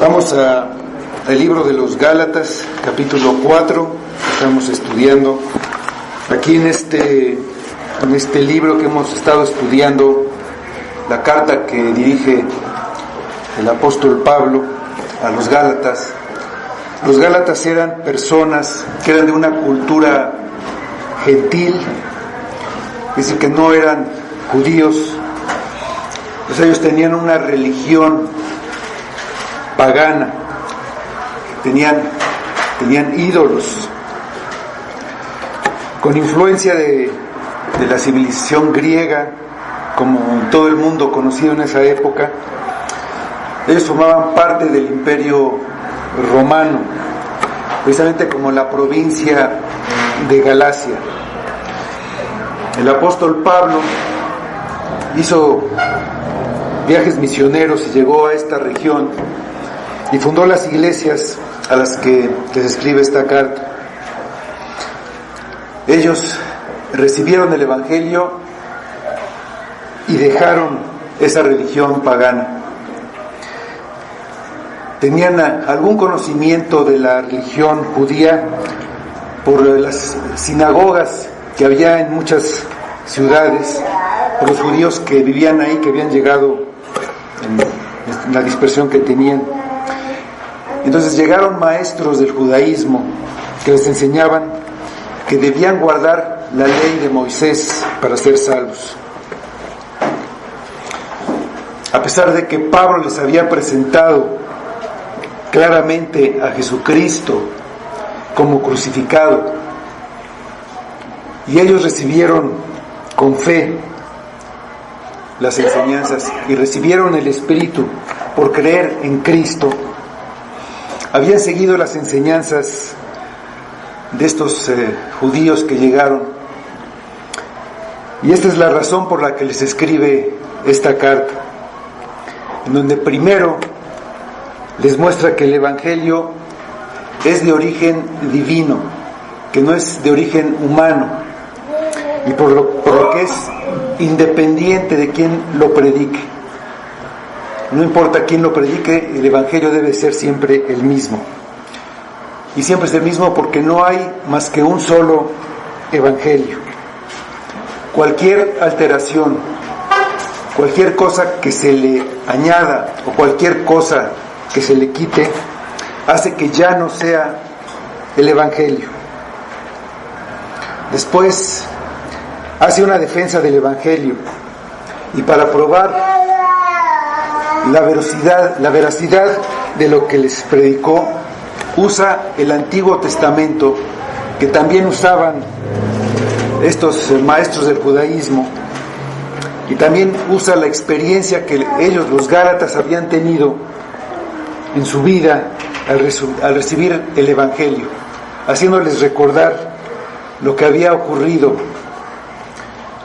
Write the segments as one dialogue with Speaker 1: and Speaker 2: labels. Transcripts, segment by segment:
Speaker 1: Vamos al libro de los Gálatas, capítulo 4, estamos estudiando. Aquí en este libro que hemos estado estudiando, la carta que dirige el apóstol Pablo a los Gálatas. Los Gálatas eran personas que eran de una cultura gentil, es decir, que no eran judíos, pues ellos tenían una religión pagana, tenían ídolos, con influencia de la civilización griega, como todo el mundo conocido en esa época. Ellos formaban parte del Imperio Romano, precisamente como la provincia de Galacia. El apóstol Pablo hizo viajes misioneros y llegó a esta región y fundó las iglesias a las que les escribe esta carta. Ellos recibieron el Evangelio y dejaron esa religión pagana. Tenían algún conocimiento de la religión judía por las sinagogas que había en muchas ciudades, por los judíos que vivían ahí, que habían llegado en la dispersión que tenían. Entonces llegaron maestros del judaísmo que les enseñaban que debían guardar la ley de Moisés para ser salvos. A pesar de que Pablo les había presentado claramente a Jesucristo como crucificado, y ellos recibieron con fe las enseñanzas y recibieron el Espíritu por creer en Cristo, habían seguido las enseñanzas de estos judíos que llegaron, y esta es la razón por la que les escribe esta carta, en donde primero les muestra que el Evangelio es de origen divino, que no es de origen humano, y por lo que es independiente de quien lo predique. No importa quién lo predique, el Evangelio debe ser siempre el mismo. Y siempre es el mismo porque no hay más que un solo Evangelio. Cualquier alteración, cualquier cosa que se le añada o cualquier cosa que se le quite, hace que ya no sea el Evangelio. Después hace una defensa del Evangelio, y para probar la veracidad de lo que les predicó, usa el Antiguo Testamento, que también usaban estos maestros del judaísmo, y también usa la experiencia que ellos, los Gálatas, habían tenido en su vida al recibir el Evangelio, haciéndoles recordar lo que había ocurrido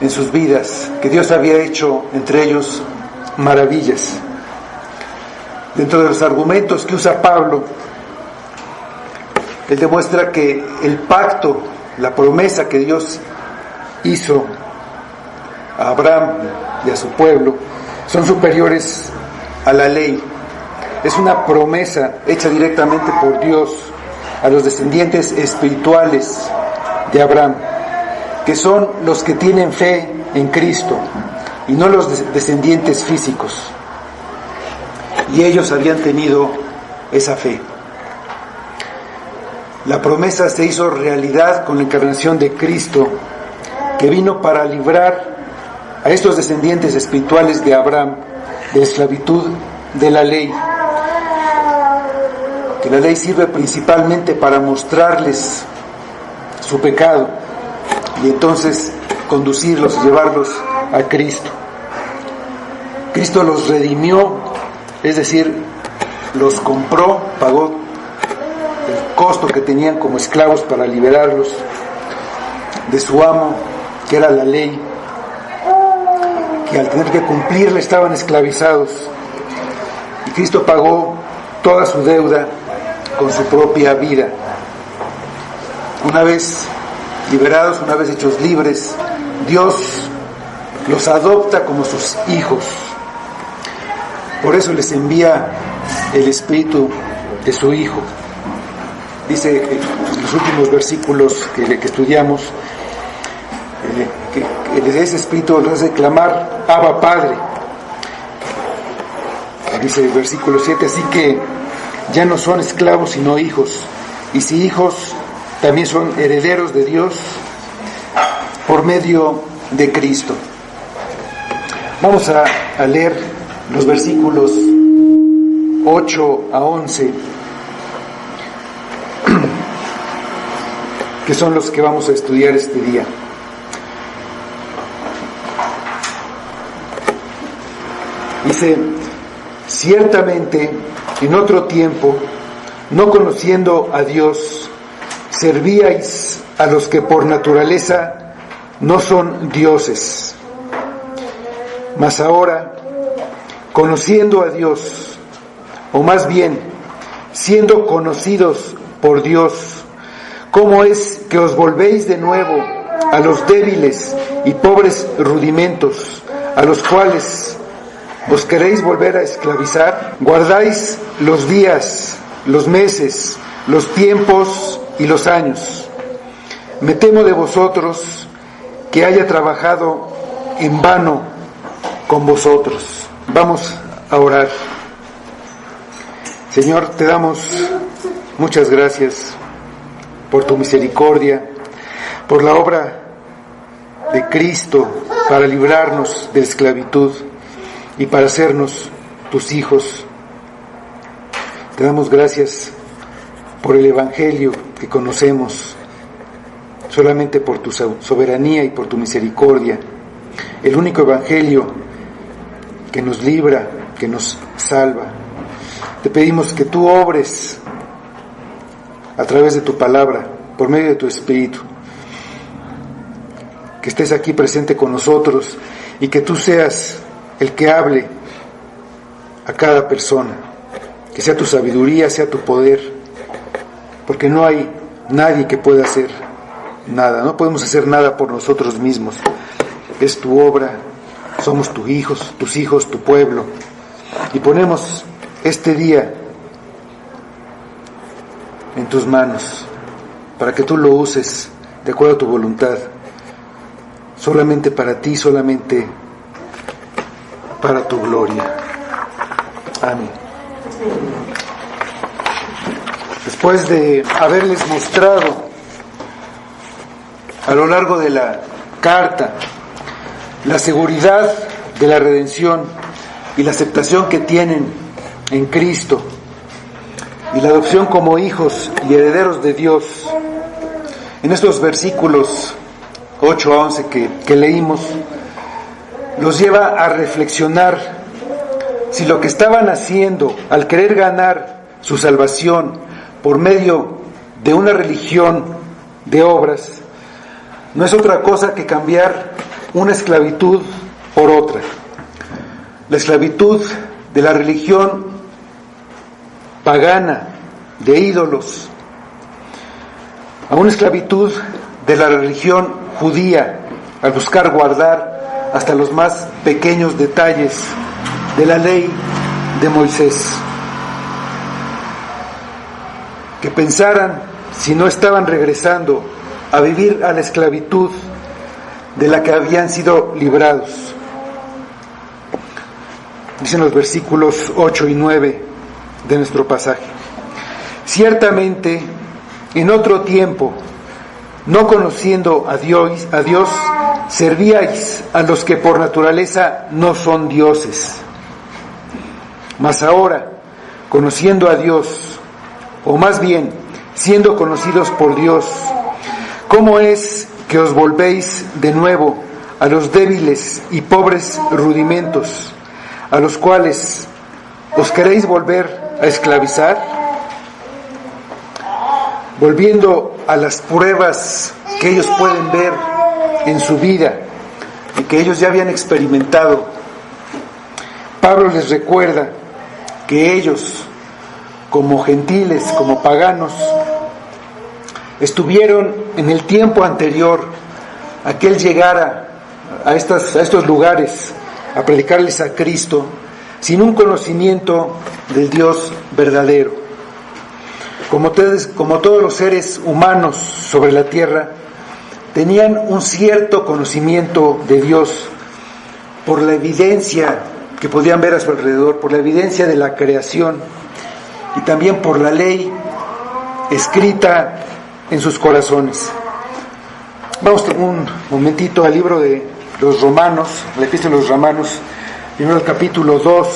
Speaker 1: en sus vidas, que Dios había hecho entre ellos maravillas. Dentro de los argumentos que usa Pablo, él demuestra que el pacto, la promesa que Dios hizo a Abraham y a su pueblo, son superiores a la ley. Es una promesa hecha directamente por Dios a los descendientes espirituales de Abraham, que son los que tienen fe en Cristo y no los descendientes físicos. Y ellos habían tenido esa fe. La promesa se hizo realidad con la encarnación de Cristo, que vino para librar a estos descendientes espirituales de Abraham de la esclavitud de la ley. Que la ley sirve principalmente para mostrarles su pecado y entonces conducirlos, llevarlos a Cristo. Cristo los redimió, es decir, los compró, pagó el costo que tenían como esclavos para liberarlos de su amo, que era la ley, que al tener que cumplirla estaban esclavizados. Y Cristo pagó toda su deuda con su propia vida. Una vez liberados, una vez hechos libres, Dios los adopta como sus hijos. Por eso les envía el Espíritu de su Hijo. Dice en los últimos versículos que estudiamos, que ese Espíritu los hace clamar Abba Padre. Dice el versículo 7, así que ya no son esclavos sino hijos, y si hijos también son herederos de Dios por medio de Cristo. Vamos a leer los versículos 8 a 11, que son los que vamos a estudiar este día. Dice: ciertamente en otro tiempo, no conociendo a Dios, servíais a los que por naturaleza no son dioses. Mas ahora, conociendo a Dios, o más bien, siendo conocidos por Dios, ¿cómo es que os volvéis de nuevo a los débiles y pobres rudimentos, a los cuales os queréis volver a esclavizar? Guardáis los días, los meses, los tiempos y los años. Me temo de vosotros que haya trabajado en vano con vosotros. Vamos a orar. Señor, te damos muchas gracias por tu misericordia, por la obra de Cristo para librarnos de la esclavitud y para hacernos tus hijos. Te damos gracias por el Evangelio que conocemos, solamente por tu soberanía y por tu misericordia, el único Evangelio que nos libra, que nos salva. Te pedimos que tú obres a través de tu palabra, por medio de tu Espíritu, que estés aquí presente con nosotros y que tú seas el que hable a cada persona, que sea tu sabiduría, sea tu poder, porque no hay nadie que pueda hacer nada, no podemos hacer nada por nosotros mismos, es tu obra, somos tus hijos, tu pueblo, y ponemos este día en tus manos, para que tú lo uses de acuerdo a tu voluntad, solamente para ti, solamente para tu gloria. Amén. Después de haberles mostrado a lo largo de la carta la seguridad de la redención y la aceptación que tienen en Cristo y la adopción como hijos y herederos de Dios, en estos versículos 8 a 11 que leímos, los lleva a reflexionar si lo que estaban haciendo al querer ganar su salvación por medio de una religión de obras no es otra cosa que cambiar una esclavitud por otra. La esclavitud de la religión pagana, de ídolos, a una esclavitud de la religión judía, al buscar guardar hasta los más pequeños detalles de la ley de Moisés. Que pensaran si no estaban regresando a vivir a la esclavitud de la que habían sido librados. Dicen los versículos 8 y 9 de nuestro pasaje: ciertamente en otro tiempo, no conociendo a Dios, servíais a los que por naturaleza no son dioses. Mas ahora, conociendo a Dios, o más bien, siendo conocidos por Dios, ¿cómo es que os volvéis de nuevo a los débiles y pobres rudimentos, a los cuales os queréis volver a esclavizar? Volviendo a las pruebas que ellos pueden ver en su vida y que ellos ya habían experimentado, Pablo les recuerda que ellos, como gentiles, como paganos, estuvieron en el tiempo anterior a que él llegara a estos lugares a predicarles a Cristo, sin un conocimiento del Dios verdadero. Como todos los seres humanos sobre la tierra, tenían un cierto conocimiento de Dios por la evidencia que podían ver a su alrededor, por la evidencia de la creación y también por la ley escrita en sus corazones. Vamos un momentito al libro de los Romanos, la epístola de los Romanos, primero el capítulo 2,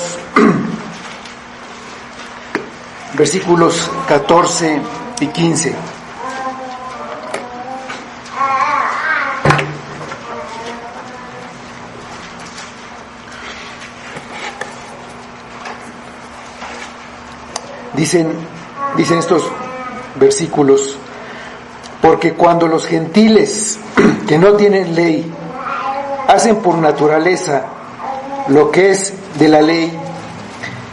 Speaker 1: versículos 14 y 15. Dicen estos versículos: porque cuando los gentiles que no tienen ley hacen por naturaleza lo que es de la ley,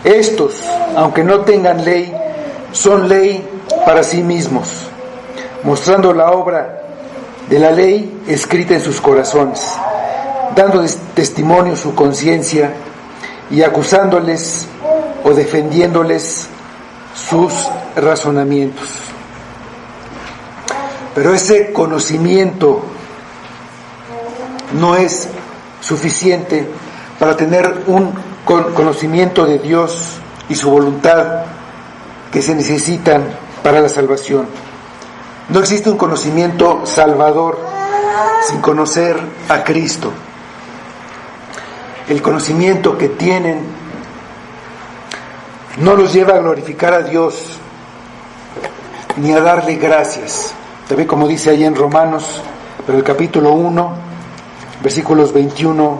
Speaker 1: estos, aunque no tengan ley, son ley para sí mismos, mostrando la obra de la ley escrita en sus corazones, dando testimonio su conciencia y acusándoles o defendiéndoles sus razonamientos. Pero ese conocimiento no es suficiente para tener un conocimiento de Dios y su voluntad que se necesitan para la salvación. No existe un conocimiento salvador sin conocer a Cristo. El conocimiento que tienen no los lleva a glorificar a Dios ni a darle gracias. También como dice ahí en Romanos, pero el capítulo 1, versículos 21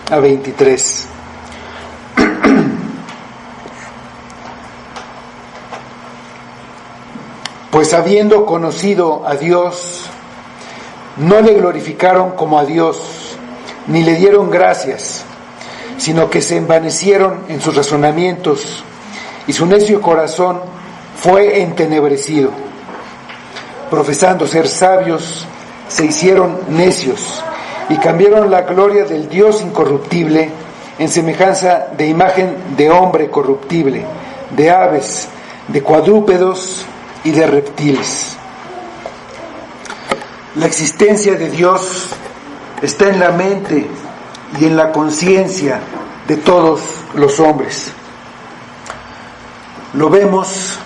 Speaker 1: a 23. Pues habiendo conocido a Dios, no le glorificaron como a Dios, ni le dieron gracias, sino que se envanecieron en sus razonamientos, y su necio corazón fue entenebrecido. Profesando ser sabios, se hicieron necios, y cambiaron la gloria del Dios incorruptible en semejanza de imagen de hombre corruptible, de aves, de cuadrúpedos y de reptiles. La existencia de Dios está en la mente y en la conciencia de todos los hombres. Lo vemos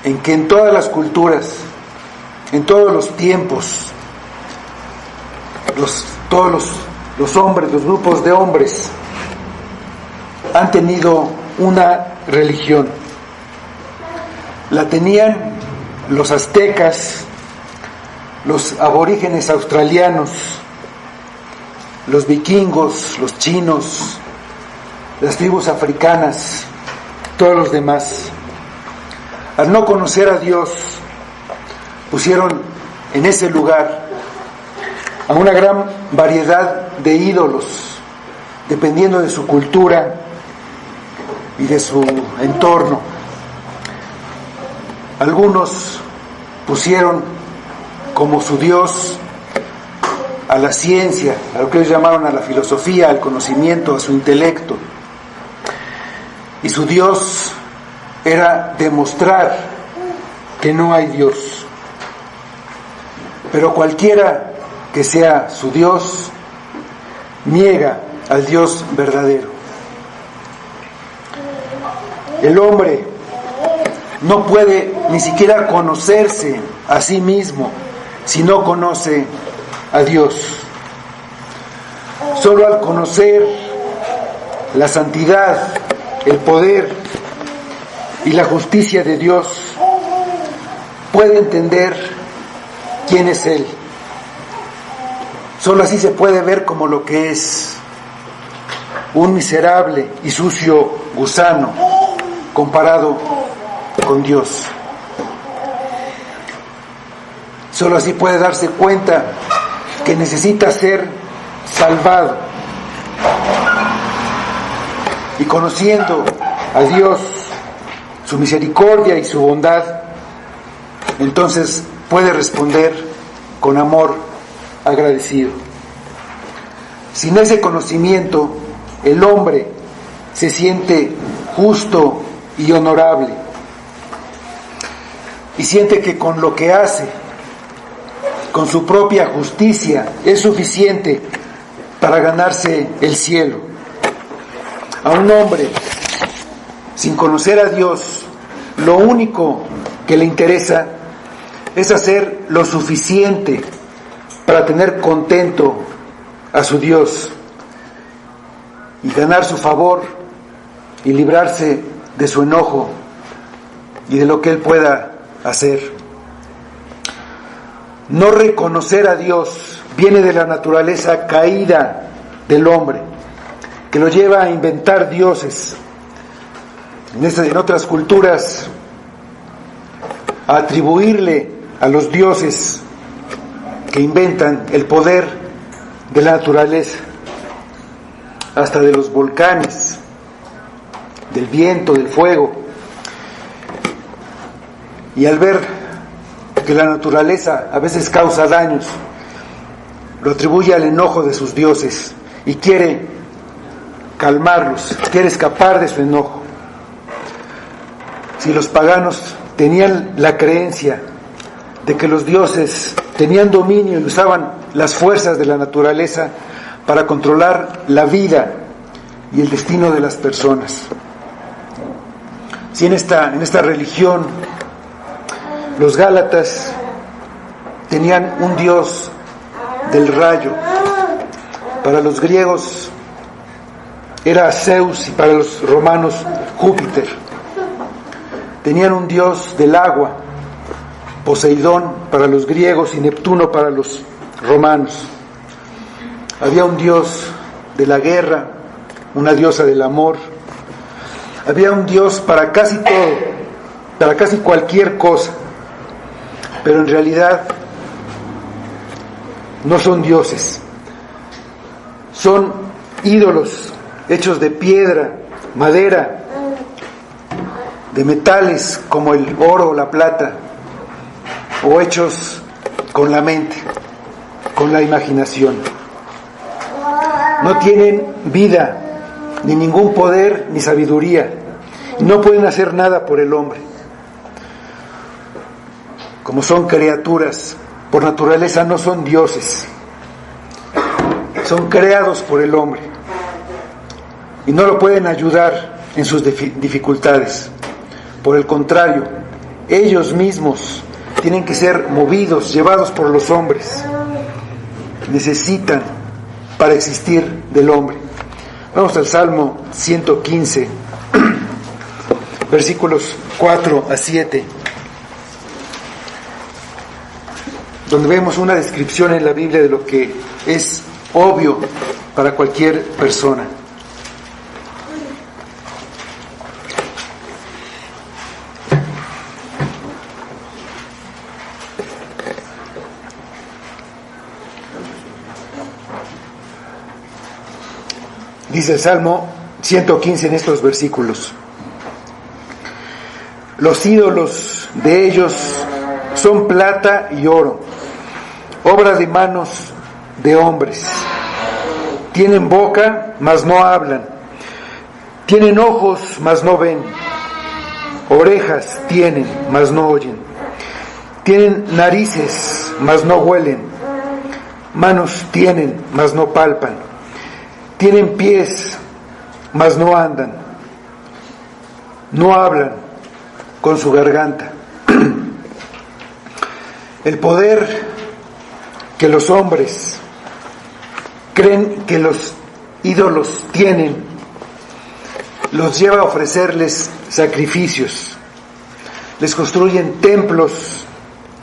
Speaker 1: en que en todas las culturas, en todos los tiempos, todos los hombres, los grupos de hombres han tenido una religión. La tenían los aztecas, los aborígenes australianos, los vikingos, los chinos, las tribus africanas, todos los demás. Al no conocer a Dios, pusieron en ese lugar a una gran variedad de ídolos, dependiendo de su cultura y de su entorno. Algunos pusieron como su Dios a la ciencia, a lo que ellos llamaron a la filosofía, al conocimiento, a su intelecto. Y su Dios era demostrar que no hay Dios. Pero cualquiera que sea su Dios, niega al Dios verdadero. El hombre no puede ni siquiera conocerse a sí mismo si no conoce a Dios. Solo al conocer la santidad, el poder y la justicia de Dios, puede entender quién es Él. Solo así se puede ver como lo que es: un miserable y sucio gusano comparado con Dios. Solo así puede darse cuenta que necesita ser salvado. Y conociendo a Dios, su misericordia y su bondad, entonces puede responder con amor agradecido. Sin ese conocimiento, el hombre se siente justo y honorable, y siente que con lo que hace, con su propia justicia, es suficiente para ganarse el cielo. A un hombre sin conocer a Dios, lo único que le interesa es hacer lo suficiente para tener contento a su Dios y ganar su favor y librarse de su enojo y de lo que él pueda hacer. No reconocer a Dios viene de la naturaleza caída del hombre, que lo lleva a inventar dioses. En otras culturas, a atribuirle a los dioses que inventan el poder de la naturaleza, hasta de los volcanes, del viento, del fuego. Y al ver que la naturaleza a veces causa daños, lo atribuye al enojo de sus dioses y quiere calmarlos, quiere escapar de su enojo. Si los paganos tenían la creencia de que los dioses tenían dominio y usaban las fuerzas de la naturaleza para controlar la vida y el destino de las personas. Si en esta religión los gálatas tenían un dios del rayo, para los griegos era Zeus y para los romanos Júpiter. Tenían un dios del agua, Poseidón para los griegos y Neptuno para los romanos. Había un dios de la guerra, una diosa del amor. Había un dios para casi todo, para casi cualquier cosa. Pero en realidad no son dioses. Son ídolos hechos de piedra, madera, de metales como el oro o la plata, o hechos con la mente, con la imaginación. No tienen vida, ni ningún poder, ni sabiduría. No pueden hacer nada por el hombre. Como son criaturas, por naturaleza no son dioses. Son creados por el hombre. Y no lo pueden ayudar en sus dificultades. Por el contrario, ellos mismos tienen que ser movidos, llevados por los hombres. Necesitan para existir del hombre. Vamos al Salmo 115, versículos 4 a 7, donde vemos una descripción en la Biblia de lo que es obvio para cualquier persona. Dice el Salmo 115 en estos versículos: los ídolos de ellos son plata y oro, obra de manos de hombres. Tienen boca, mas no hablan. Tienen ojos, mas no ven. Orejas tienen, mas no oyen. Tienen narices, mas no huelen. Manos tienen, mas no palpan. Tienen pies, mas no andan. No hablan con su garganta. El poder que los hombres creen que los ídolos tienen los lleva a ofrecerles sacrificios. Les construyen templos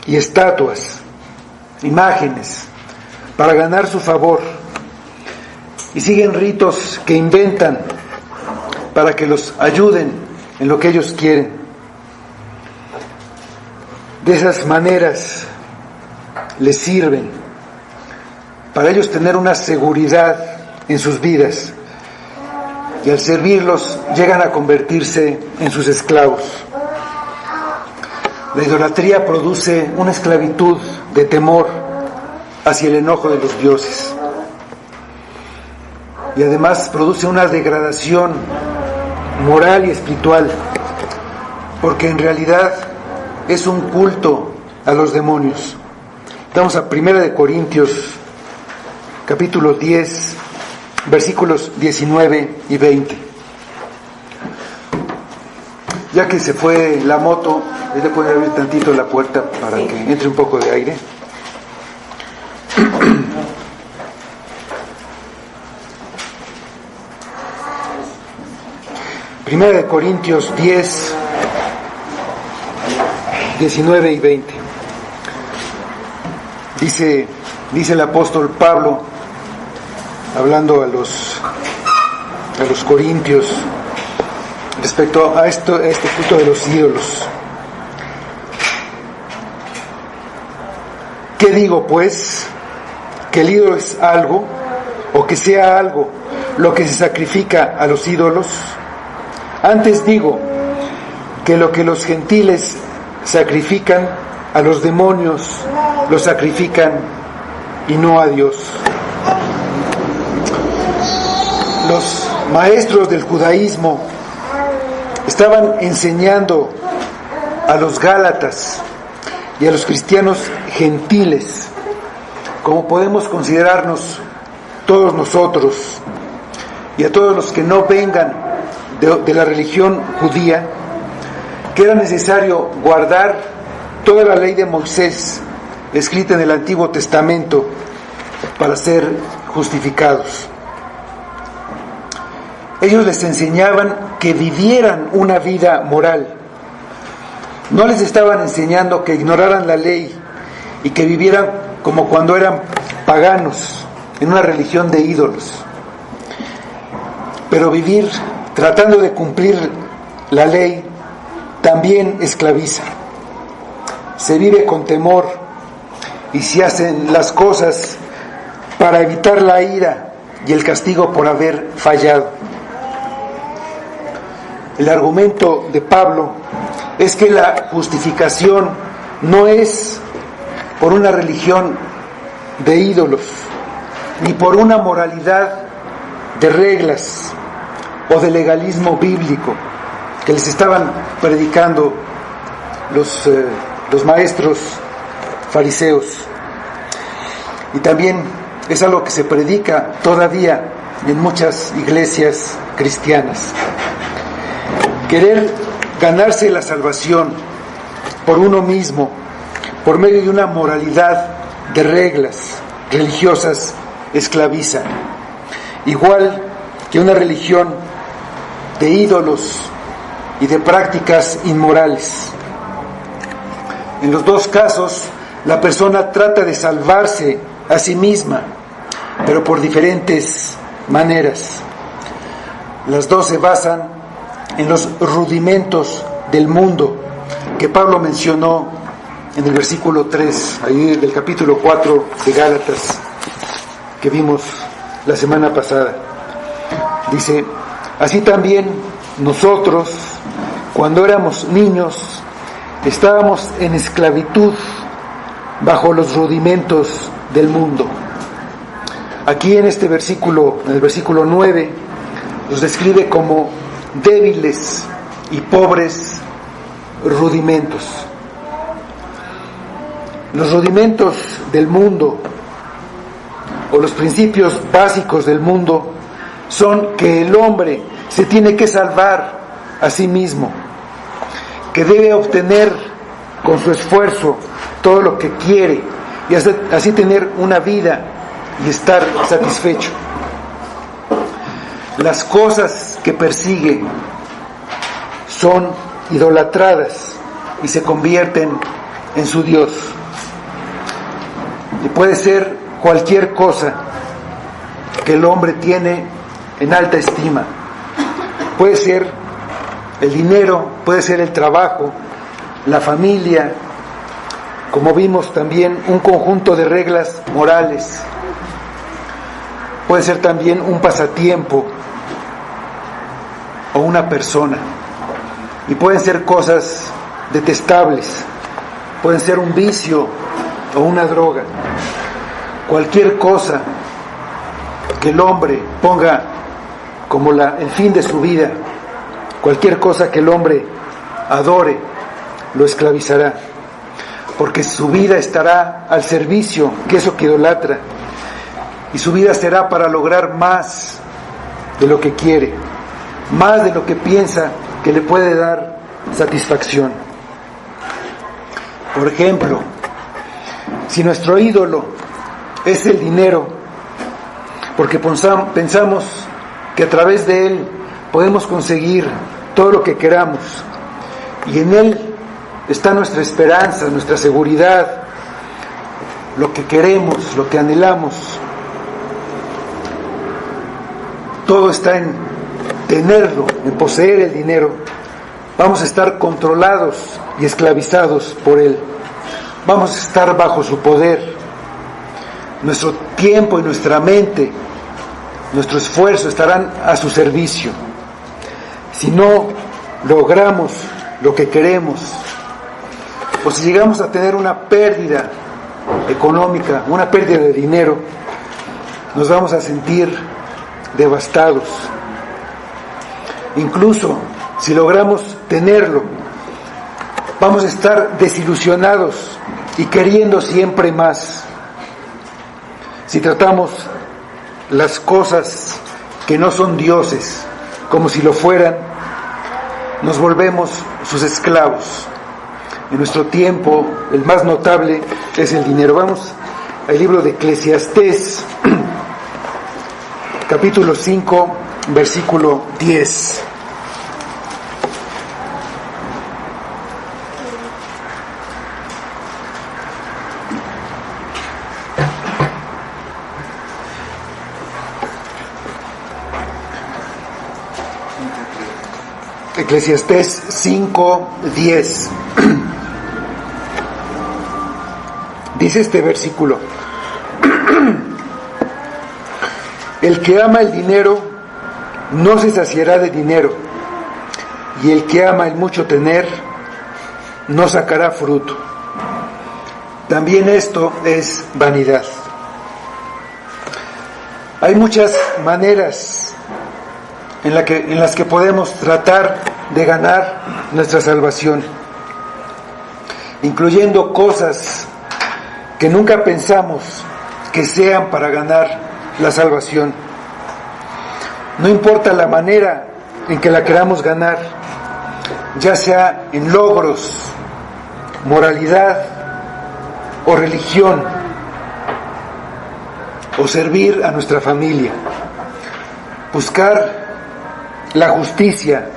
Speaker 1: y estatuas, imágenes, para ganar su favor. Y siguen ritos que inventan para que los ayuden en lo que ellos quieren. De esas maneras les sirven para ellos tener una seguridad en sus vidas, y al servirlos llegan a convertirse en sus esclavos. La idolatría produce una esclavitud de temor hacia el enojo de los dioses. Y además produce una degradación moral y espiritual, porque en realidad es un culto a los demonios. Vamos a 1 Corintios, capítulo 10, versículos 19 y 20. Ya que se fue la moto, le puede abrir tantito la puerta para que entre un poco de aire. Primera de Corintios 10, 19 y 20. Dice el apóstol Pablo, hablando a los corintios, respecto a este culto de los ídolos. ¿Qué digo pues? ¿Que el ídolo es algo, o que sea algo lo que se sacrifica a los ídolos? Antes digo que lo que los gentiles sacrifican a los demonios, lo sacrifican y no a Dios. Los maestros del judaísmo estaban enseñando a los gálatas y a los cristianos gentiles, como podemos considerarnos todos nosotros, y a todos los que no vengan de la religión judía, que era necesario guardar toda la ley de Moisés escrita en el Antiguo Testamento para ser justificados. Ellos les enseñaban que vivieran una vida moral. No les estaban enseñando que ignoraran la ley y que vivieran como cuando eran paganos, en una religión de ídolos. Pero vivir tratando de cumplir la ley también esclaviza. Se vive con temor y se hacen las cosas para evitar la ira y el castigo por haber fallado. El argumento de Pablo es que la justificación no es por una religión de ídolos, ni por una moralidad de reglas o de legalismo bíblico que les estaban predicando los maestros fariseos. Y también es algo que se predica todavía en muchas iglesias cristianas. Querer ganarse la salvación por uno mismo, por medio de una moralidad de reglas religiosas, esclaviza. Igual que una religión de ídolos y de prácticas inmorales. En los dos casos, la persona trata de salvarse a sí misma, pero por diferentes maneras. Las dos se basan en los rudimentos del mundo que Pablo mencionó en el versículo 3, ahí del capítulo 4 de Gálatas, que vimos la semana pasada. Dice: así también nosotros, cuando éramos niños, estábamos en esclavitud bajo los rudimentos del mundo. Aquí en este versículo, en el versículo 9, los describe como débiles y pobres rudimentos. Los rudimentos del mundo, o los principios básicos del mundo, son que el hombre se tiene que salvar a sí mismo, que debe obtener con su esfuerzo todo lo que quiere y así tener una vida y estar satisfecho. Las cosas que persigue son idolatradas y se convierten en su Dios. Y puede ser cualquier cosa que el hombre tiene en alta estima. Puede ser el dinero, puede ser el trabajo, la familia, como vimos también un conjunto de reglas morales. Puede ser también un pasatiempo o una persona. Y pueden ser cosas detestables, pueden ser un vicio o una droga. Cualquier cosa que el hombre ponga como el fin de su vida Cualquier cosa que el hombre adore lo esclavizará, porque su vida estará al servicio, que eso que idolatra, y su vida será para lograr más de lo que quiere, más de lo que piensa que le puede dar satisfacción. Por ejemplo, si nuestro ídolo es el dinero, porque pensamos que a través de él podemos conseguir todo lo que queramos, y en él está nuestra esperanza, nuestra seguridad, lo que queremos, lo que anhelamos. Todo está en tenerlo, en poseer el dinero. Vamos a estar controlados y esclavizados por él. Vamos a estar bajo su poder. Nuestro tiempo y nuestra mente, nuestro esfuerzo estarán a su servicio. Si no logramos lo que queremos, o si llegamos a tener una pérdida económica, una pérdida de dinero, nos vamos a sentir devastados. Incluso si logramos tenerlo, vamos a estar desilusionados y queriendo siempre más. Si tratamos las cosas que no son dioses como si lo fueran, nos volvemos sus esclavos. En nuestro tiempo, el más notable es el dinero. Vamos al libro de Eclesiastés, capítulo 5, versículo 10. Eclesiastés 5:10. Dice este versículo: el que ama el dinero no se saciará de dinero, y el que ama el mucho tener no sacará fruto. También esto es vanidad. Hay muchas maneras en las que podemos tratar de ganar nuestra salvación, incluyendo cosas que nunca pensamos que sean para ganar la salvación. No importa la manera en que la queramos ganar, ya sea en logros, moralidad o religión, o servir a nuestra familia. Buscar la justicia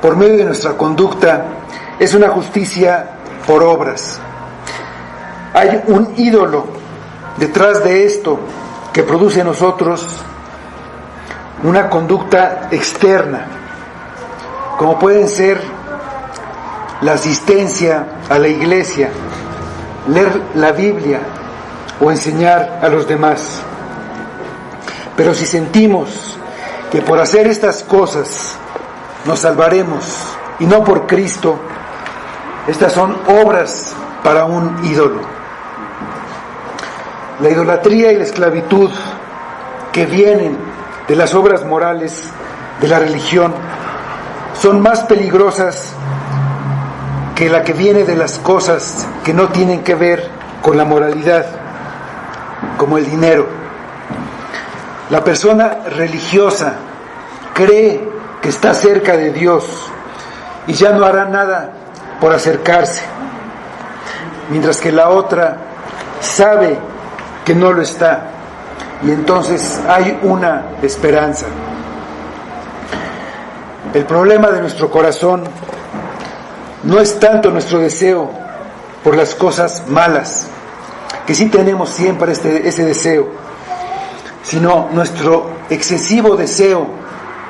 Speaker 1: por medio de nuestra conducta es una justicia por obras. Hay un ídolo detrás de esto que produce en nosotros una conducta externa, como pueden ser la asistencia a la iglesia, leer la Biblia o enseñar a los demás. Pero si sentimos que por hacer estas cosas nos salvaremos y no por Cristo, estas son obras para un ídolo. La idolatría y la esclavitud que vienen de las obras morales de la religión son más peligrosas que la que viene de las cosas que no tienen que ver con la moralidad, como el dinero. La persona religiosa cree que está cerca de Dios y ya no hará nada por acercarse, mientras que la otra sabe que no lo está, y entonces hay una esperanza. El problema de nuestro corazón no es tanto nuestro deseo por las cosas malas, que sí tenemos siempre ese deseo, sino nuestro excesivo deseo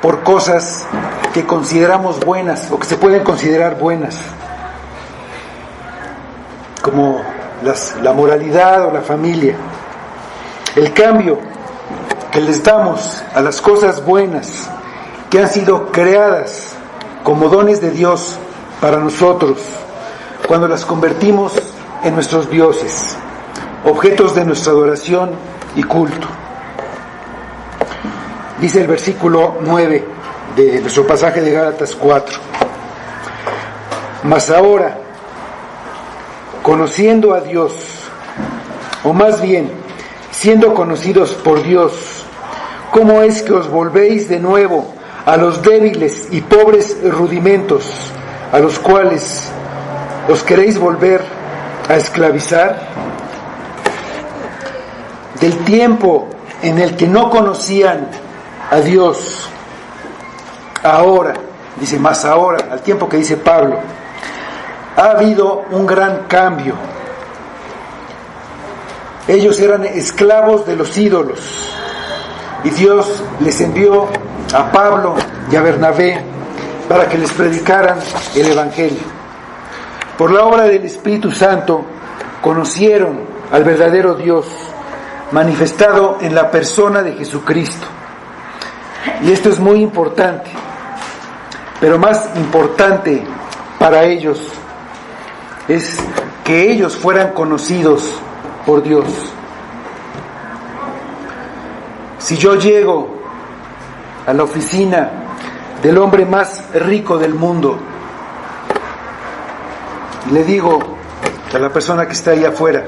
Speaker 1: por cosas que consideramos buenas o que se pueden considerar buenas, como la moralidad o la familia. El cambio que les damos a las cosas buenas que han sido creadas como dones de Dios para nosotros, cuando las convertimos en nuestros dioses, objetos de nuestra adoración y culto. Dice el versículo 9: de nuestro pasaje de Gálatas 4. Mas ahora, conociendo a Dios, o más bien, siendo conocidos por Dios, ¿cómo es que os volvéis de nuevo a los débiles y pobres rudimentos a los cuales os queréis volver a esclavizar? Del tiempo en el que no conocían a Dios, ahora, dice más ahora, al tiempo que dice Pablo, ha habido un gran cambio. Ellos eran esclavos de los ídolos y Dios les envió a Pablo y a Bernabé para que les predicaran el Evangelio. Por la obra del Espíritu Santo conocieron al verdadero Dios manifestado en la persona de Jesucristo. Y esto es muy importante, pero más importante para ellos es que ellos fueran conocidos por Dios. Si yo llego a la oficina del hombre más rico del mundo y le digo a la persona que está ahí afuera,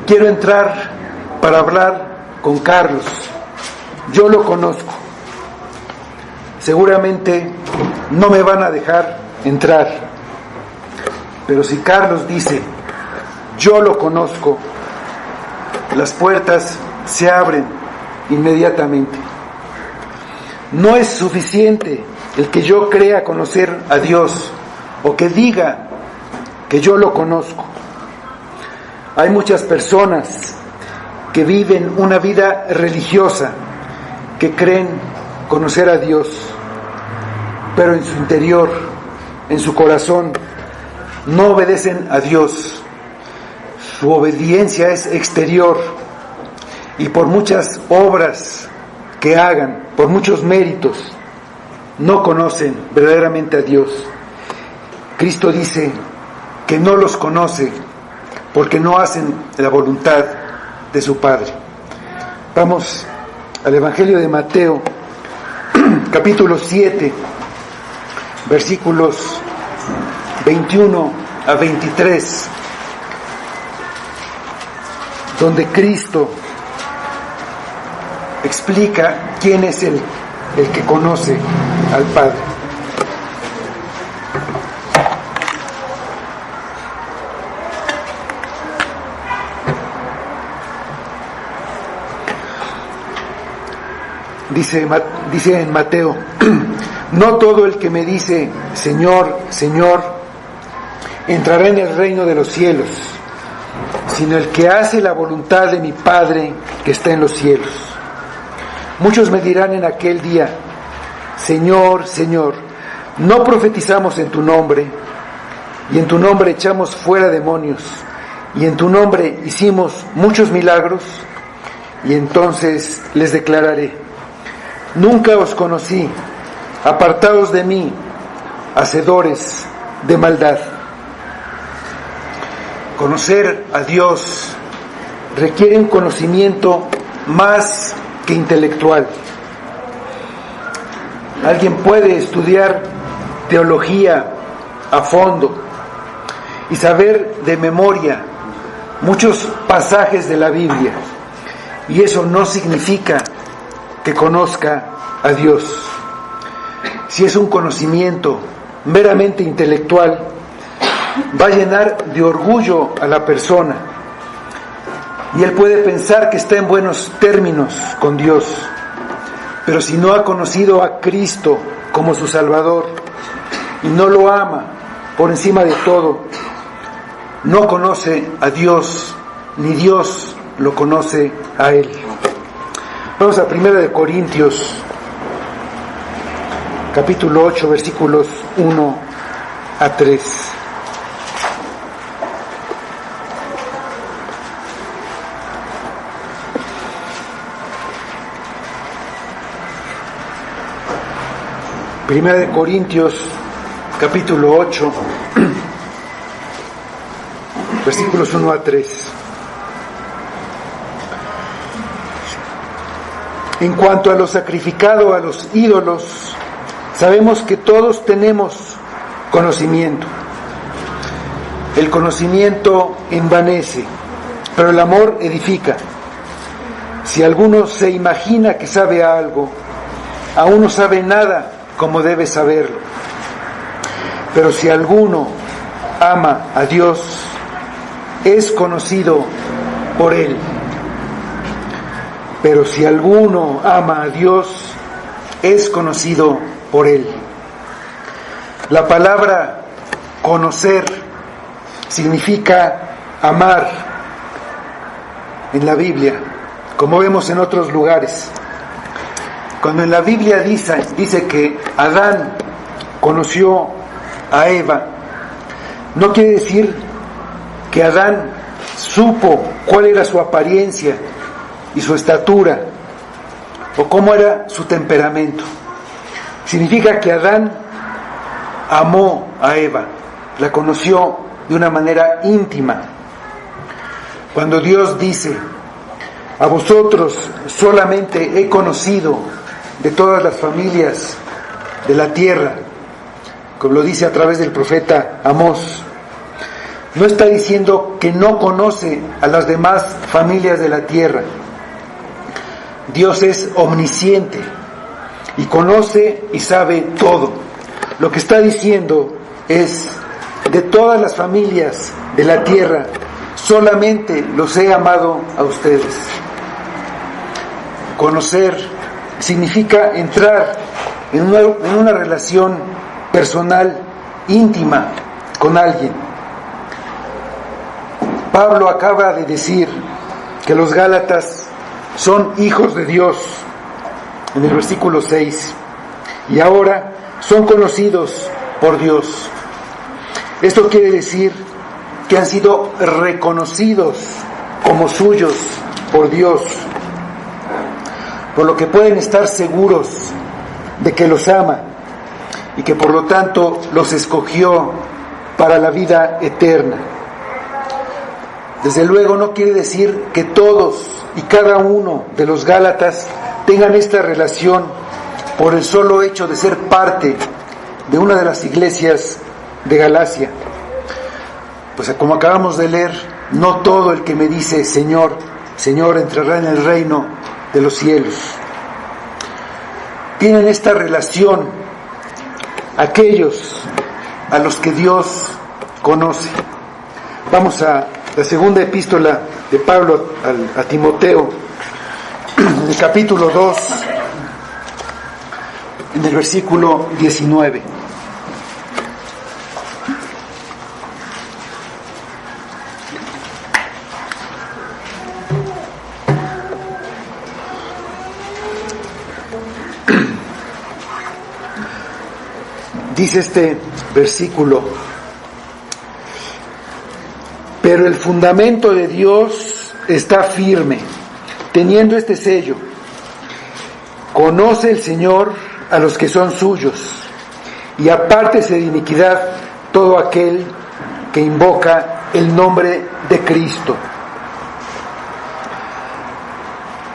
Speaker 1: quiero entrar para hablar con Carlos, yo lo conozco, seguramente no me van a dejar entrar. Pero si Carlos dice, yo lo conozco, las puertas se abren inmediatamente. No es suficiente el que yo crea conocer a Dios o que diga que yo lo conozco. Hay muchas personas que viven una vida religiosa, que creen conocer a Dios, pero en su interior, en su corazón, no obedecen a Dios. Su obediencia es exterior y por muchas obras que hagan, por muchos méritos, no conocen verdaderamente a Dios. Cristo dice que no los conoce porque no hacen la voluntad de su Padre. Vamos al Evangelio de Mateo, capítulo 7, versículos 21 a 23, donde Cristo explica quién es el que conoce al Padre. Dice en Mateo, no todo el que me dice, Señor, Señor, entrará en el reino de los cielos, sino el que hace la voluntad de mi Padre que está en los cielos. Muchos me dirán en aquel día, Señor, Señor, ¿no profetizamos en tu nombre? Y en tu nombre echamos fuera demonios, y en tu nombre hicimos muchos milagros. Y entonces les declararé, nunca os conocí, apartaos de mí, hacedores de maldad. Conocer a Dios requiere un conocimiento más que intelectual. Alguien puede estudiar teología a fondo y saber de memoria muchos pasajes de la Biblia, y eso no significa que conozca a Dios. Si es un conocimiento meramente intelectual, va a llenar de orgullo a la persona y él puede pensar que está en buenos términos con Dios, pero si no ha conocido a Cristo como su Salvador y no lo ama por encima de todo, no conoce a Dios, ni Dios lo conoce a él. Vamos a 1 Corintios, capítulo 8, versículos 1 a 3. Primera de Corintios, capítulo 8, versículos 1 a 3. En cuanto a lo sacrificado a los ídolos, Sabemos que todos tenemos conocimiento. El conocimiento envanece, pero el amor edifica. Si alguno se imagina que sabe algo, aún no sabe nada como debe saberlo. Pero si alguno ama a Dios, es conocido por Él. Pero si alguno ama a Dios, es conocido por Él. La palabra conocer significa amar en la Biblia, como vemos en otros lugares. Cuando en la Biblia dice que Adán conoció a Eva, no quiere decir que Adán supo cuál era su apariencia y su estatura, o cómo era su temperamento. Significa que Adán amó a Eva, la conoció de una manera íntima. Cuando Dios dice: a vosotros solamente he conocido de todas las familias de la tierra, como lo dice a través del profeta Amós, no está diciendo que no conoce a las demás familias de la tierra. Dios es omnisciente y conoce y sabe todo. Lo que está diciendo es: de todas las familias de la tierra, solamente los he amado a ustedes. Conocer significa entrar en una relación personal, íntima, con alguien. Pablo acaba de decir que los Gálatas son hijos de Dios, en el versículo 6, y ahora son conocidos por Dios. Esto quiere decir que han sido reconocidos como suyos por Dios, por lo que pueden estar seguros de que los ama y que por lo tanto los escogió para la vida eterna. Desde luego no quiere decir que todos y cada uno de los Gálatas tengan esta relación por el solo hecho de ser parte de una de las iglesias de Galacia. Pues como acabamos de leer, no todo el que me dice Señor, Señor entrará en el reino de los cielos. Tienen esta relación aquellos a los que Dios conoce. Vamos a la segunda epístola de Pablo a Timoteo, en el capítulo 2, en el versículo 19. Dice este versículo: pero el fundamento de Dios está firme, teniendo este sello: conoce el Señor a los que son suyos, y apártese de iniquidad todo aquel que invoca el nombre de Cristo.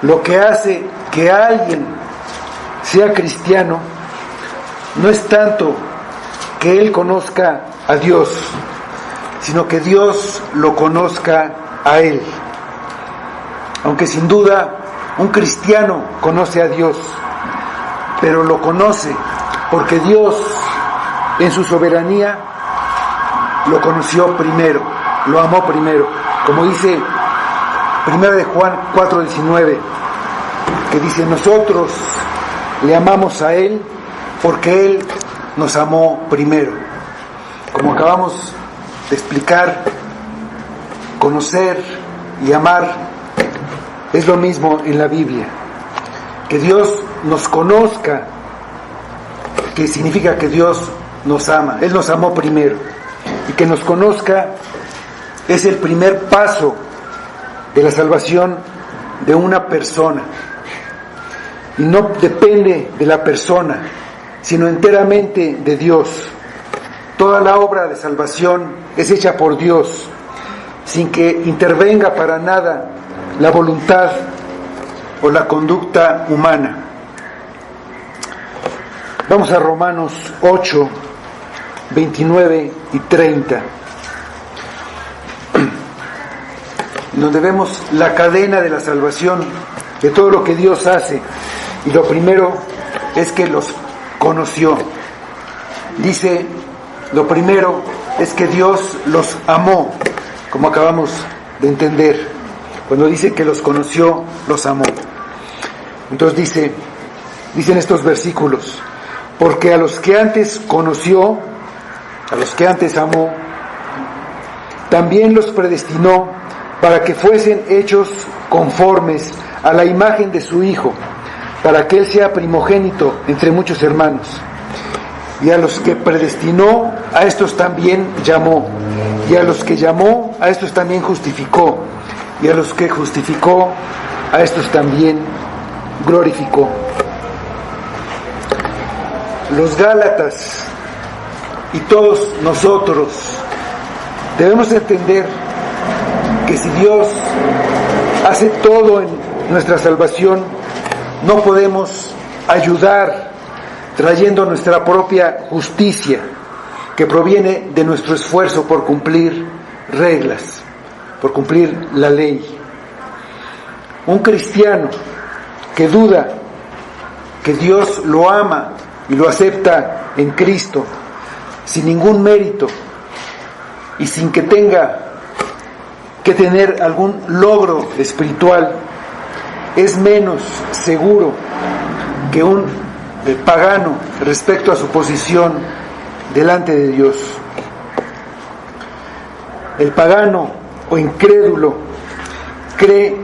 Speaker 1: Lo que hace que alguien sea cristiano no es tanto que él conozca a Dios, sino que Dios lo conozca a él. Aunque sin duda un cristiano conoce a Dios, pero lo conoce porque Dios en su soberanía lo conoció primero, lo amó primero, como dice 1 de Juan 4:19, que dice: nosotros le amamos a Él porque Él nos amó primero. Como acabamos de explicar, conocer y amar es lo mismo en la Biblia. Que Dios nos conozca, que significa que Dios nos ama. Él nos amó primero. Y que nos conozca es el primer paso de la salvación de una persona. Y no depende de la persona, sino enteramente de Dios. Toda la obra de salvación es hecha por Dios, sin que intervenga para nada la voluntad o la conducta humana. Vamos a Romanos 8, 29 y 30, donde vemos la cadena de la salvación, de todo lo que Dios hace. Y lo primero es que los conoció. Dice, lo primero es que Dios los amó, como acabamos de entender. Cuando dice que los conoció, los amó. Entonces dicen estos versículos: porque a los que antes conoció, a los que antes amó, también los predestinó para que fuesen hechos conformes a la imagen de su Hijo, para que Él sea primogénito entre muchos hermanos. Y a los que predestinó, a estos también llamó. Y a los que llamó, a estos también justificó. Y a los que justificó, a estos también glorificó. Los Gálatas y todos nosotros debemos entender que si Dios hace todo en nuestra salvación, no podemos ayudar trayendo nuestra propia justicia que proviene de nuestro esfuerzo por cumplir reglas, por cumplir la ley. Un cristiano que duda que Dios lo ama y lo acepta en Cristo sin ningún mérito y sin que tenga que tener algún logro espiritual, es menos seguro que un pagano respecto a su posición delante de Dios. El pagano o incrédulo cree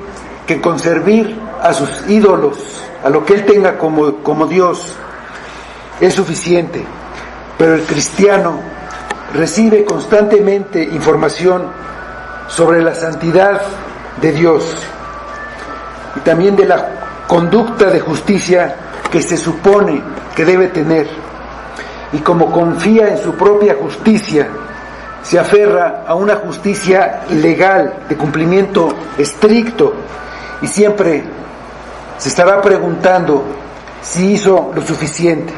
Speaker 1: que con servir a sus ídolos, a lo que él tenga como Dios, es suficiente, pero el cristiano recibe constantemente información sobre la santidad de Dios y también de la conducta de justicia que se supone que debe tener, y como confía en su propia justicia, se aferra a una justicia legal de cumplimiento estricto y siempre se estará preguntando si hizo lo suficiente,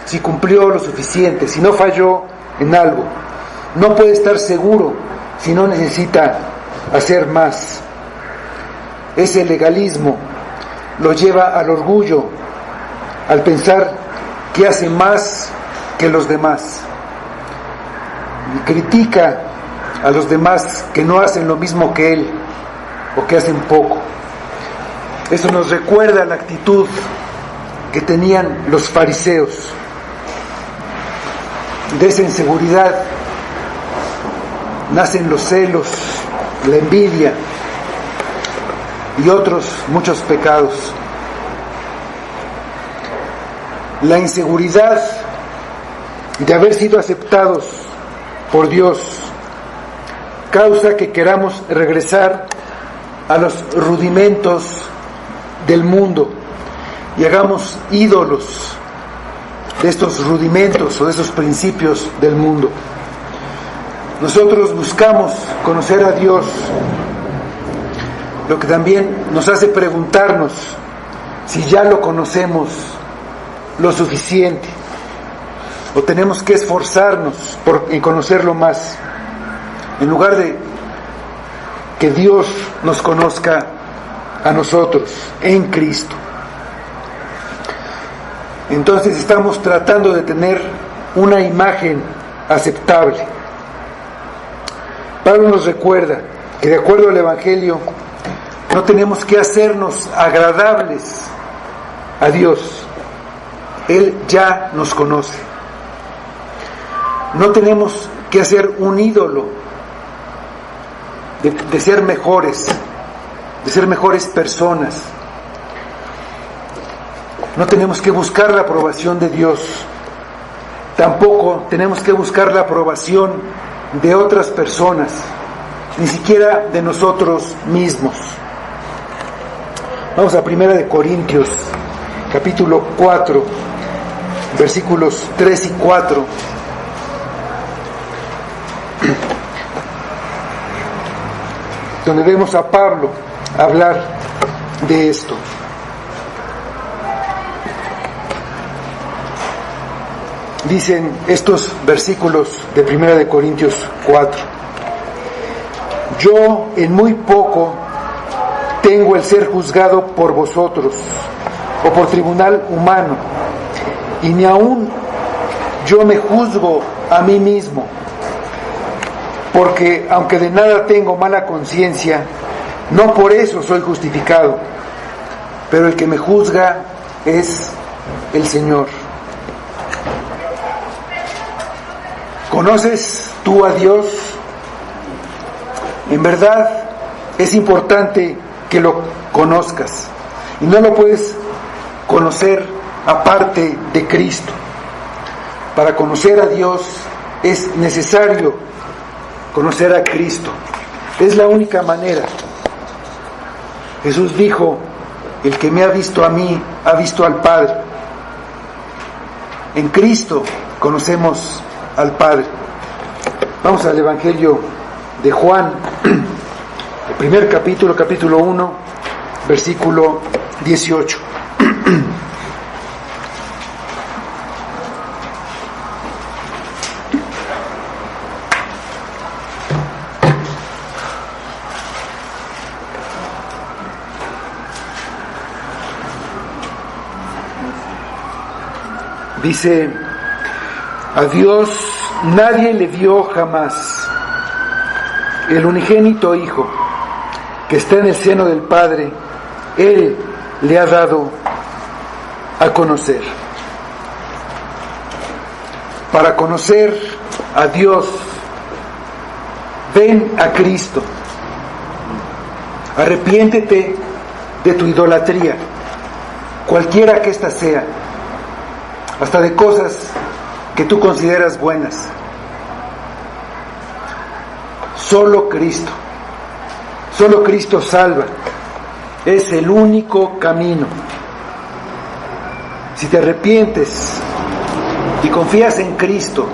Speaker 1: si cumplió lo suficiente, si no falló en algo. No puede estar seguro si no necesita hacer más. Ese legalismo lo lleva al orgullo, al pensar que hace más que los demás, y critica a los demás que no hacen lo mismo que él o que hacen poco. Eso nos recuerda la actitud que tenían los fariseos. De esa inseguridad nacen los celos, la envidia y otros muchos pecados. La inseguridad de haber sido aceptados por Dios causa que queramos regresar a los rudimentos del mundo y hagamos ídolos de estos rudimentos o de esos principios del mundo. Nosotros buscamos conocer a Dios, lo que también nos hace preguntarnos si ya lo conocemos lo suficiente o tenemos que esforzarnos en conocerlo más, en lugar de que Dios nos conozca a nosotros en Cristo. Entonces estamos tratando de tener una imagen aceptable. Pablo nos recuerda que de acuerdo al Evangelio no tenemos que hacernos agradables a Dios. Él ya nos conoce. No tenemos que hacer un ídolo de ser mejores personas. No tenemos que buscar la aprobación de Dios. Tampoco tenemos que buscar la aprobación de otras personas, ni siquiera de nosotros mismos. Vamos a 1 Corintios, capítulo 4, versículos 3 y 4. Donde vemos a Pablo hablar de esto. dicen estos versículos de 1 de Corintios 4. Yo en muy poco tengo el ser juzgado por vosotros o por tribunal humano, y ni aún yo me juzgo a mí mismo, porque aunque de nada tengo mala conciencia, no por eso soy justificado, pero el que me juzga es el Señor. ¿Conoces tú a Dios? En verdad es importante que lo conozcas, y no lo puedes conocer aparte de Cristo. Para conocer a Dios es necesario conocer a Cristo. Es la única manera. Jesús dijo: el que me ha visto a mí, ha visto al Padre. En Cristo conocemos al Padre. Vamos al Evangelio de Juan, el primer capítulo, capítulo 1, versículo 18. Dice: a Dios nadie le dio jamás. El unigénito Hijo, que está en el seno del Padre, Él le ha dado a conocer. Para conocer a Dios, ven a Cristo. Arrepiéntete de tu idolatría, cualquiera que ésta sea, hasta de cosas que tú consideras buenas. Solo Cristo salva. Es el único camino. Si te arrepientes y confías en Cristo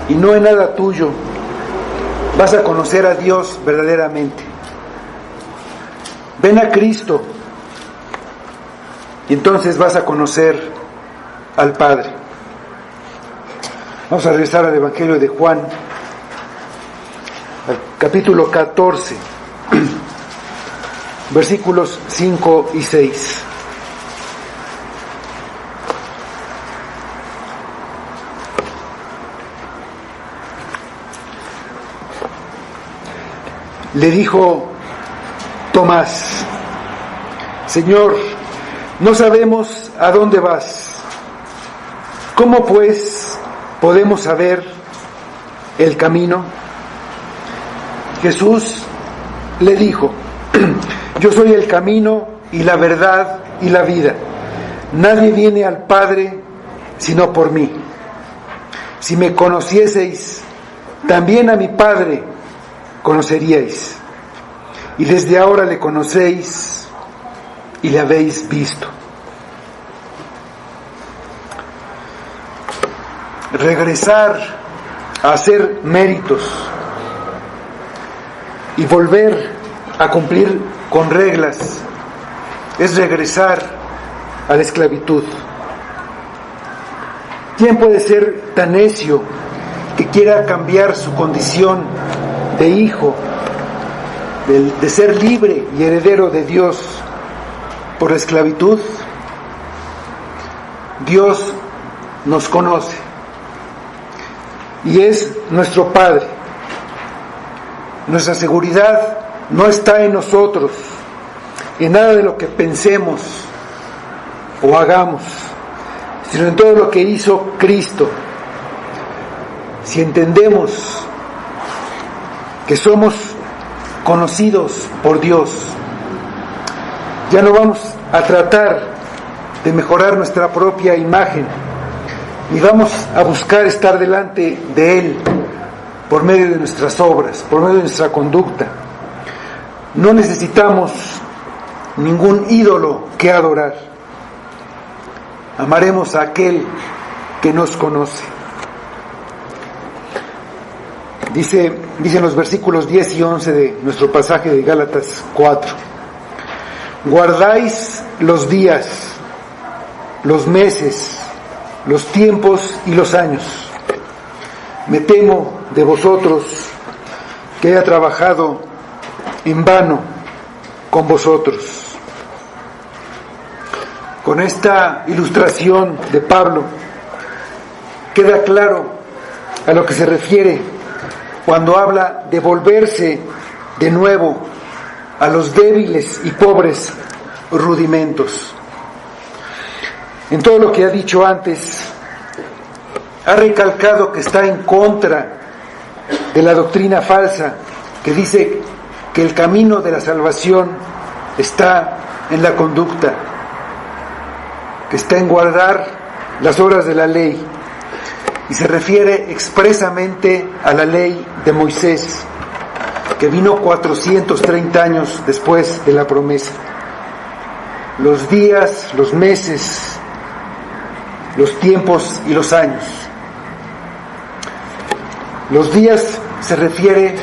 Speaker 1: y no en nada tuyo, vas a conocer a Dios verdaderamente. Ven a Cristo y entonces vas a conocer al Padre. Vamos a regresar al Evangelio de Juan, al capítulo 14, versículos 5 y 6. Le dijo Tomás: Señor, no sabemos a dónde vas. ¿Cómo pues podemos saber el camino? Jesús le dijo: yo soy el camino y la verdad y la vida. Nadie viene al Padre sino por mí. Si me conocieseis, también a mi Padre conoceríais. Y desde ahora le conocéis y le habéis visto. Regresar a hacer méritos y volver a cumplir con reglas es regresar a la esclavitud. ¿Quién puede ser tan necio que quiera cambiar su condición de hijo, de ser libre y heredero de Dios, por la esclavitud? Dios nos conoce y es nuestro Padre. Nuestra seguridad no está en nosotros, en nada de lo que pensemos o hagamos, sino en todo lo que hizo Cristo. Si entendemos que somos conocidos por Dios, ya no vamos a tratar de mejorar nuestra propia imagen, y vamos a buscar estar delante de Él por medio de nuestras obras, por medio de nuestra conducta. No necesitamos ningún ídolo que adorar. Amaremos a aquel que nos conoce. Dicen los versículos 10 y 11 de nuestro pasaje de Gálatas 4. Guardáis los días, los meses los tiempos y los años. Me temo de vosotros que haya trabajado en vano con vosotros. Con esta ilustración de Pablo queda claro a lo que se refiere cuando habla de volverse de nuevo a los débiles y pobres rudimentos. En todo lo que ha dicho antes, ha recalcado que está en contra de la doctrina falsa que dice que el camino de la salvación está en la conducta, que está en guardar las obras de la ley, y se refiere expresamente a la ley de Moisés, que vino 430 años después de la promesa. Los días, los meses, los tiempos y los años. Los días se refiere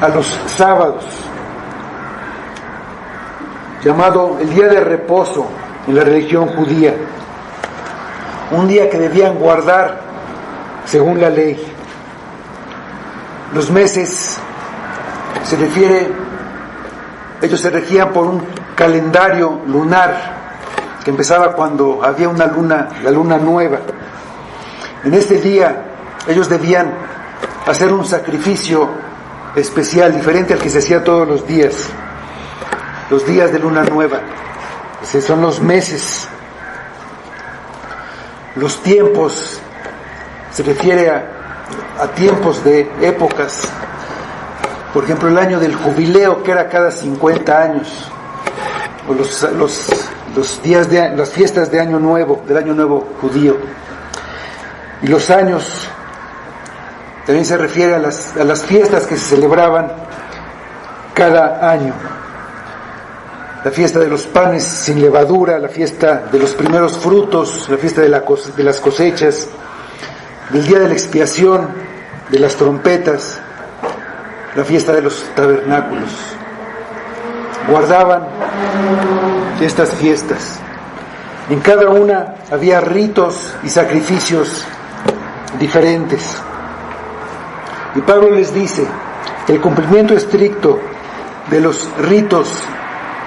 Speaker 1: a los sábados, llamado el día de reposo en la religión judía, un día que debían guardar según la ley. Los meses se refiere, ellos se regían por un calendario lunar que empezaba cuando había una luna, la luna nueva. En este día ellos debían hacer un sacrificio especial, diferente al que se hacía todos los días de luna nueva. Esos son los meses. Los tiempos se refiere a tiempos de épocas. Por ejemplo, el año del jubileo, que era cada 50 años, o los días de las fiestas de Año Nuevo, del Año Nuevo judío. Y los años también se refiere a las fiestas que se celebraban cada año. La fiesta de los panes sin levadura, la fiesta de los primeros frutos, la fiesta de las cosechas, del día de la expiación, de las trompetas, la fiesta de los tabernáculos. Guardaban estas fiestas. En cada una había ritos y sacrificios diferentes. Y Pablo les dice que el cumplimiento estricto de los ritos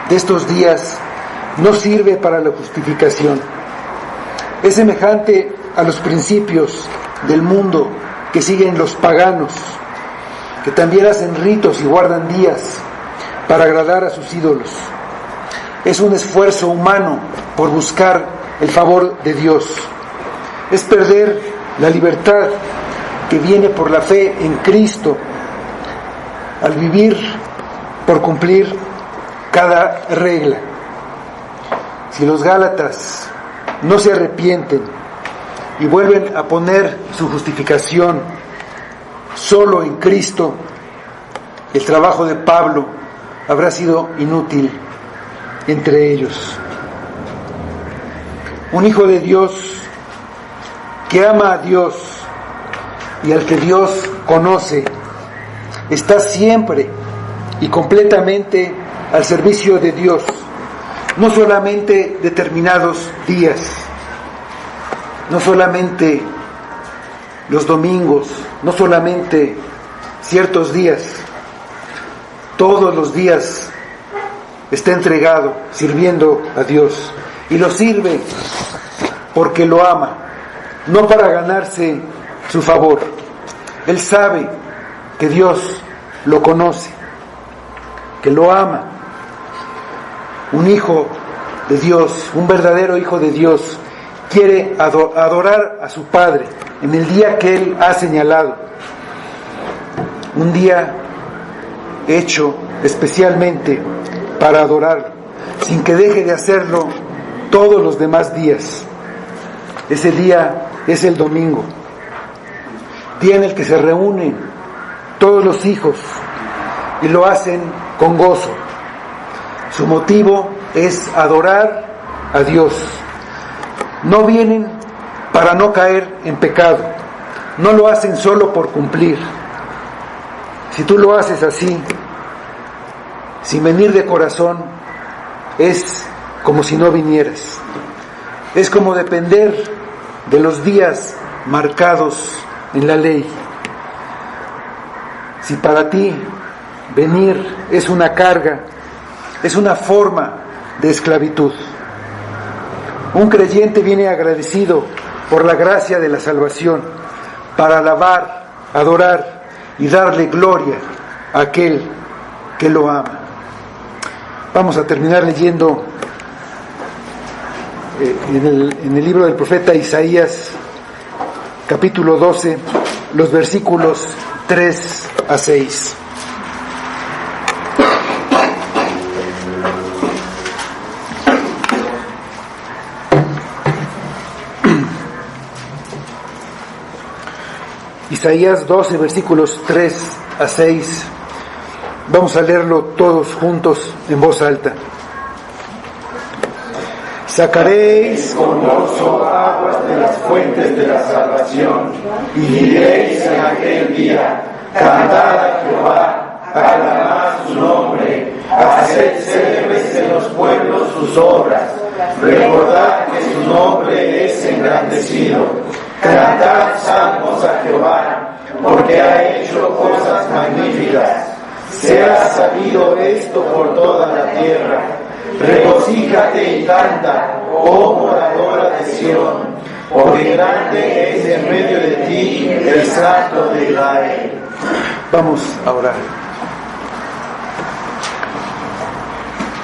Speaker 1: de estos días no sirve para la justificación. Es semejante a los principios del mundo que siguen los paganos, que también hacen ritos y guardan días para agradar a sus ídolos. Es un esfuerzo humano por buscar el favor de Dios. Es perder la libertad que viene por la fe en Cristo al vivir por cumplir cada regla. Si los Gálatas no se arrepienten y vuelven a poner su justificación solo en Cristo, el trabajo de Pablo habrá sido inútil entre ellos. Un hijo de Dios que ama a Dios y al que Dios conoce está siempre y completamente al servicio de Dios, no solamente determinados días, no solamente los domingos, no solamente ciertos días, todos los días está entregado, sirviendo a Dios, y lo sirve porque lo ama, no para ganarse su favor. Él sabe que Dios lo conoce, que lo ama. Un hijo de Dios, un verdadero hijo de Dios, quiere adorar a su Padre en el día que Él ha señalado. Un día hecho especialmente para adorarlo, sin que deje de hacerlo todos los demás días. Ese día es el domingo, día en el que se reúnen todos los hijos y lo hacen con gozo. Su motivo es adorar a Dios. No vienen para no caer en pecado, no lo hacen solo por cumplir. Si tú lo haces así, sin venir de corazón, es como si no vinieras. Es como depender de los días marcados en la ley. Si para ti venir es una carga, es una forma de esclavitud, un creyente viene agradecido por la gracia de la salvación para alabar, adorar y darle gloria a aquel que lo ama. Vamos a terminar leyendo en el libro del profeta Isaías, capítulo 12, los versículos 3 a 6. Isaías 12, versículos 3 a 6. Vamos a leerlo todos juntos en voz alta. Sacaréis con gozo aguas de las fuentes de la salvación, y diréis en aquel día: cantad a Jehová, aclamad su nombre, haced célebres en los pueblos sus obras, recordad que su nombre es engrandecido, cantad salmos a Jehová, porque ha hecho cosas magníficas. Sea sabido esto por toda la tierra. Regocíjate y canta, oh moradora de Sión, porque grande es en medio de ti el Santo de Israel. Vamos a orar.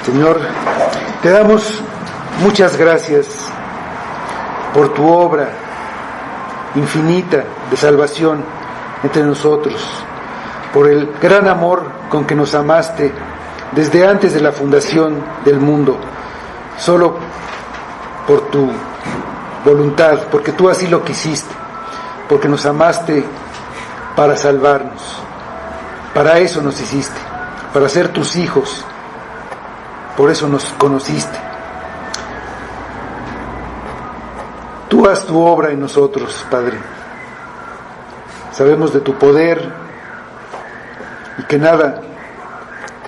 Speaker 1: Señor, te damos muchas gracias por tu obra infinita de salvación entre nosotros, por el gran amor con que nos amaste desde antes de la fundación del mundo, solo por tu voluntad, porque tú así lo quisiste, porque nos amaste para salvarnos. Para eso nos hiciste, para ser tus hijos, por eso nos conociste. Tú haz tu obra en nosotros, Padre. Sabemos de tu poder y que nada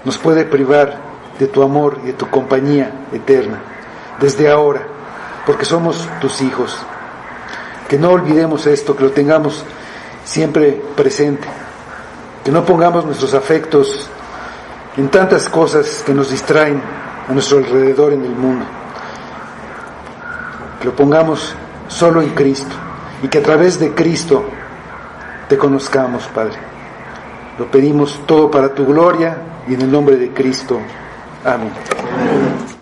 Speaker 1: nos puede privar de tu amor y de tu compañía eterna, desde ahora, porque somos tus hijos. Que no olvidemos esto, que lo tengamos siempre presente, que no pongamos nuestros afectos en tantas cosas que nos distraen a nuestro alrededor en el mundo, que lo pongamos solo en Cristo y que a través de Cristo te conozcamos, Padre. Lo pedimos todo para tu gloria y en el nombre de Cristo. Amén.